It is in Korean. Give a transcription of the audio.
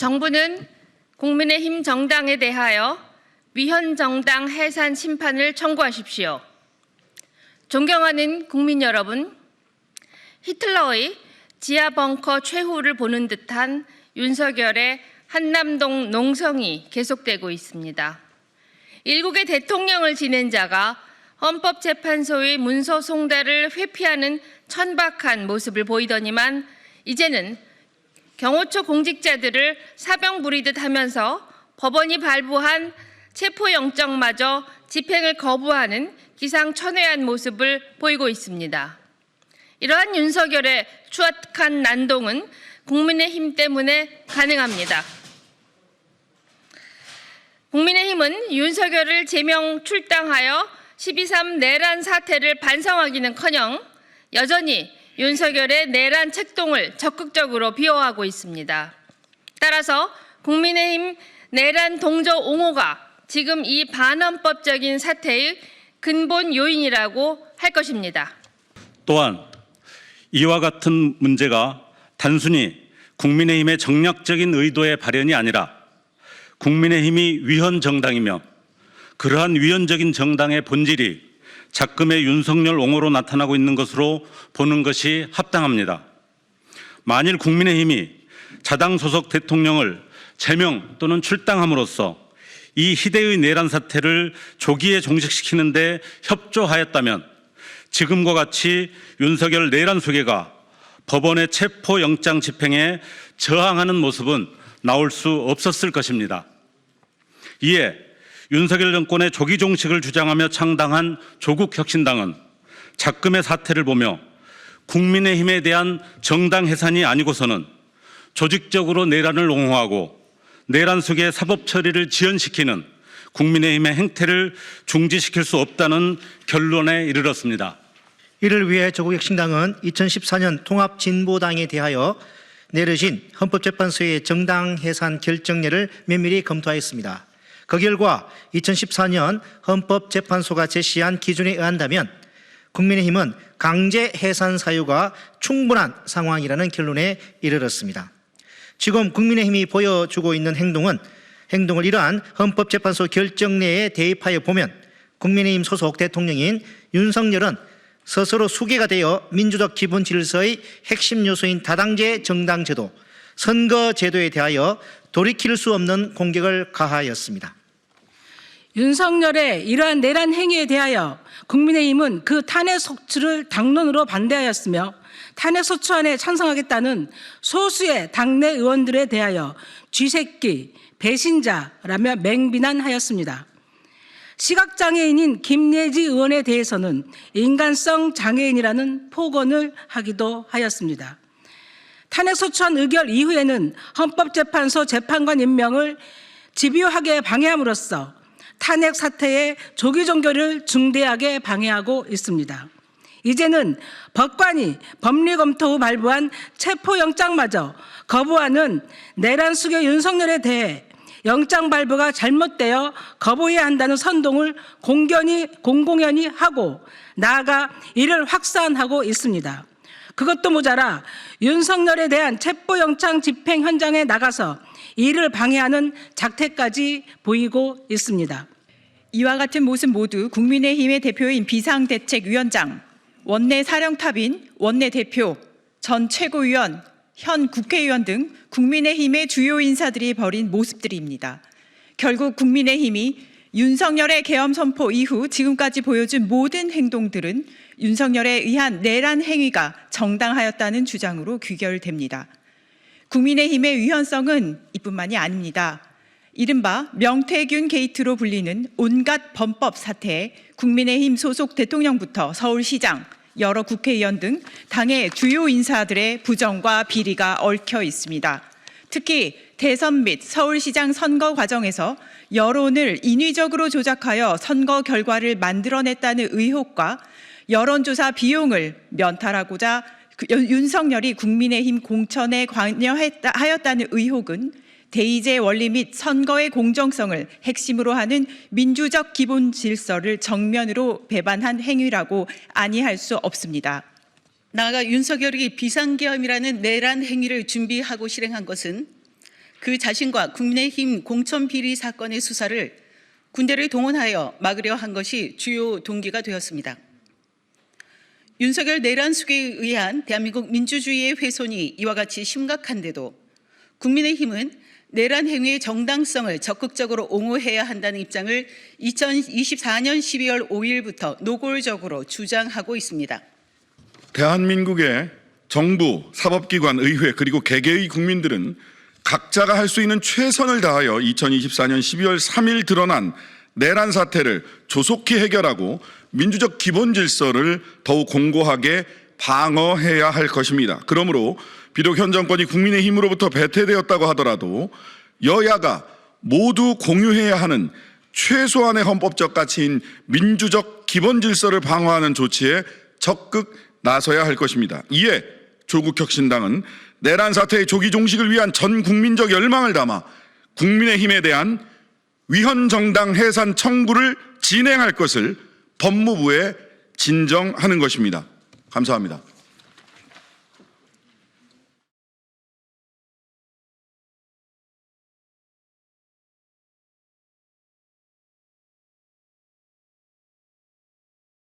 정부는 국민의힘 정당에 대하여 위헌 정당 해산 심판을 청구하십시오. 존경하는 국민 여러분, 히틀러의 지하 벙커 최후를 보는 듯한 윤석열의 한남동 농성이 계속되고 있습니다. 일국의 대통령을 지낸 자가 헌법재판소의 문서 송달을 회피하는 천박한 모습을 보이더니만 이제는 경호처 공직자들을 사병 부리듯 하면서 법원이 발부한 체포영장마저 집행을 거부하는 기상천외한 모습을 보이고 있습니다. 이러한 윤석열의 추악한 난동은 국민의힘 때문에 가능합니다. 국민의힘은 윤석열을 제명 출당하여 12.3 내란 사태를 반성하기는커녕 여전히 윤석열의 내란 책동을 적극적으로 비호하고 있습니다. 따라서 국민의힘 내란 동조 옹호가 지금 이 반헌법적인 사태의 근본 요인이라고 할 것입니다. 또한 이와 같은 문제가 단순히 국민의힘의 정략적인 의도의 발현이 아니라 국민의힘이 위헌 정당이며 그러한 위헌적인 정당의 본질이 작금의 윤석열 옹호로 나타나고 있는 것으로 보는 것이 합당합니다. 만일 국민의힘이 자당 소속 대통령을 제명 또는 출당함으로써 이 희대의 내란 사태를 조기에 종식시키는 데 협조하였다면 지금과 같이 윤석열 내란 수괴가 법원의 체포영장 집행에 저항하는 모습은 나올 수 없었을 것입니다. 이에 윤석열 정권의 조기 종식을 주장하며 창당한 조국혁신당은 작금의 사태를 보며 국민의힘에 대한 정당 해산이 아니고서는 조직적으로 내란을 옹호하고 내란 속의 사법 처리를 지연시키는 국민의힘의 행태를 중지시킬 수 없다는 결론에 이르렀습니다. 이를 위해 조국혁신당은 2014년 통합진보당에 대하여 내려진 헌법재판소의 정당 해산 결정례를 면밀히 검토하였습니다. 그 결과 2014년 헌법재판소가 제시한 기준에 의한다면 국민의힘은 강제 해산 사유가 충분한 상황이라는 결론에 이르렀습니다. 지금 국민의힘이 보여주고 있는 행동을 이러한 헌법재판소 결정내에 대입하여 보면 국민의힘 소속 대통령인 윤석열은 스스로 수괴가 되어 민주적 기본 질서의 핵심 요소인 다당제 정당제도, 선거제도에 대하여 돌이킬 수 없는 공격을 가하였습니다. 윤석열의 이러한 내란 행위에 대하여 국민의힘은 그 탄핵 소추를 당론으로 반대하였으며 탄핵 소추안에 찬성하겠다는 소수의 당내 의원들에 대하여 쥐새끼, 배신자라며 맹비난하였습니다. 시각장애인인 김예지 의원에 대해서는 인간성 장애인이라는 폭언을 하기도 하였습니다. 탄핵소추안 의결 이후에는 헌법재판소 재판관 임명을 집요하게 방해함으로써 탄핵 사태의 조기 종결을 중대하게 방해하고 있습니다. 이제는 법관이 법리 검토 후 발부한 체포영장마저 거부하는 내란 수괴 윤석열에 대해 영장 발부가 잘못되어 거부해야 한다는 선동을 공공연히 하고 나아가 이를 확산하고 있습니다. 그것도 모자라 윤석열에 대한 체포영장 집행 현장에 나가서 이를 방해하는 작태까지 보이고 있습니다. 이와 같은 모습 모두 국민의힘의 대표인 비상대책위원장, 원내 사령탑인 원내대표, 전 최고위원, 현 국회의원 등 국민의힘의 주요 인사들이 벌인 모습들입니다. 결국 국민의힘이 윤석열의 계엄 선포 이후 지금까지 보여준 모든 행동들은 윤석열에 의한 내란 행위가 정당하였다는 주장으로 귀결됩니다. 국민의힘의 위헌성은 이뿐만이 아닙니다. 이른바 명태균 게이트로 불리는 온갖 범법 사태에 국민의힘 소속 대통령부터 서울시장, 여러 국회의원 등 당의 주요 인사들의 부정과 비리가 얽혀 있습니다. 특히 대선 및 서울시장 선거 과정에서 여론을 인위적으로 조작하여 선거 결과를 만들어냈다는 의혹과 여론조사 비용을 면탈하고자 윤석열이 국민의힘 공천에 관여하였다는 의혹은 대의제 원리 및 선거의 공정성을 핵심으로 하는 민주적 기본 질서를 정면으로 배반한 행위라고 아니할 수 없습니다. 나아가 윤석열이 비상계엄이라는 내란 행위를 준비하고 실행한 것은 그 자신과 국민의힘 공천 비리 사건의 수사를 군대를 동원하여 막으려 한 것이 주요 동기가 되었습니다. 윤석열 내란 수계에 의한 대한민국 민주주의의 훼손이 이와 같이 심각한데도 국민의힘은 내란 행위의 정당성을 적극적으로 옹호해야 한다는 입장을 2024년 12월 5일부터 노골적으로 주장하고 있습니다. 대한민국의 정부, 사법기관, 의회 그리고 개개의 국민들은 각자가 할 수 있는 최선을 다하여 2024년 12월 3일 드러난 내란 사태를 조속히 해결하고 민주적 기본 질서를 더욱 공고하게 방어해야 할 것입니다. 그러므로 비록 현 정권이 국민의힘으로부터 배퇴되었다고 하더라도 여야가 모두 공유해야 하는 최소한의 헌법적 가치인 민주적 기본 질서를 방어하는 조치에 적극 나서야 할 것입니다. 이에 조국혁신당은 내란 사태의 조기 종식을 위한 전 국민적 열망을 담아 국민의힘에 대한 위헌 정당 해산 청구를 진행할 것을 법무부에 진정하는 것입니다. 감사합니다.